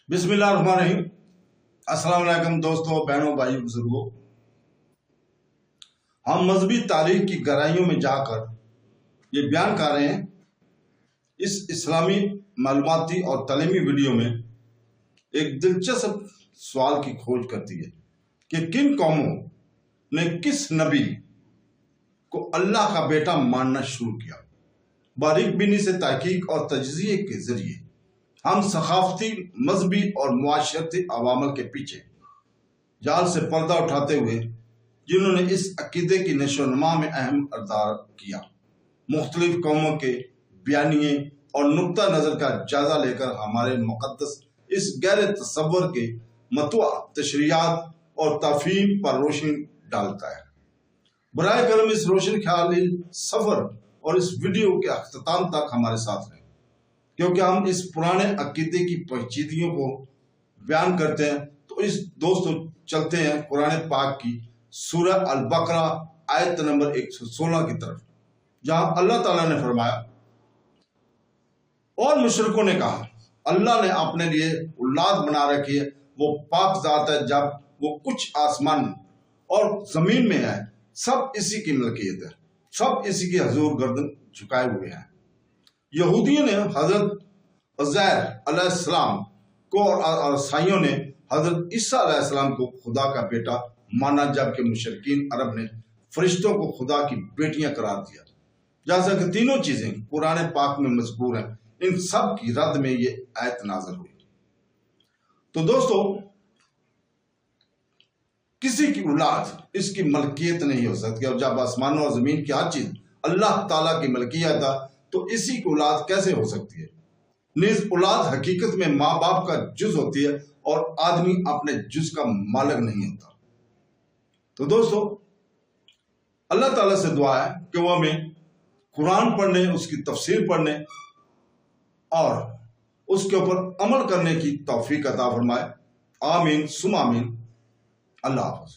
बिस्मिल्लाहिर्रहमानिर्रहीम। अस्सलाम वालेकुम दोस्तों, बहनों, भाइयों, बुजुर्गों। हम मजहबी तारीख की गहराइयों में जाकर ये बयान कर रहे हैं। इस इस्लामी मालूमाती और तालीमी वीडियो में एक दिलचस्प सवाल की खोज करती है कि किन कौमों ने किस नबी को अल्लाह का बेटा मानना शुरू किया। बारीक बीनी से तहकीक और तजज़िये के जरिए हम सकाफती, मजहबी और मुआशरती अवामल के पीछे जाल से पर्दा उठाते हुए जिन्होंने इस अकीदे की नशोनुमा में अहम किरदार किया, मुख्तलिफ कौमों के बयानिए और नुक्ता नज़र का जायजा लेकर हमारे मुक़द्दस इस गहरे तसव्वुर के मतवा तशरीयात और तफहीम पर रोशनी डालता है। बराए करम इस रोशन ख्याली सफ़र और इस वीडियो के अख्ताम तक हमारे साथ रहें, क्योंकि हम इस पुराने अकीदे की पेचीदगियों को बयान करते हैं। तो इस दोस्तों चलते हैं कुरान पाक की सूरह अल बकरा आयत नंबर 116 की तरफ, जहां अल्लाह ताला ने फरमाया, और मुशरिकों ने कहा अल्लाह ने अपने लिए औलाद बना रखी है, वो पाक जात है, जब वो कुछ आसमान और जमीन में है सब इसी की मलकियत है, सब इसी की हजूर गर्दन झुकाए हुए हैं। यहूदियों ने हजरत उज़ैर अलैहिस्सलाम को और ईसाइयों ने हजरत ईसा अलैहिस्सलाम को खुदा का बेटा माना, जबकि मुशरिकीन अरब ने फरिश्तों को खुदा की बेटियां करार दिया। जैसा कि तीनों चीजें कुरान पाक में मज़कूर हैं, इन सब की रद्द में ये आयत नाज़िल हुई। तो दोस्तों, किसी की औलाद इसकी मलकियत नहीं हो सकती, और जब आसमानों और जमीन की हर चीज अल्लाह ताला की मलकियत है तो इसी की औलाद कैसे हो सकती है। नीज औलाद हकीकत में माँ बाप का जुज होती है और आदमी अपने जुज का मालिक नहीं होता। तो दोस्तों, अल्लाह ताला से दुआ है कि वो हमें कुरान पढ़ने, उसकी तफसीर पढ़ने और उसके ऊपर अमल करने की तौफीक अता फरमाए। आमीन सुम आमीन। अल्लाह हाफ़िज़।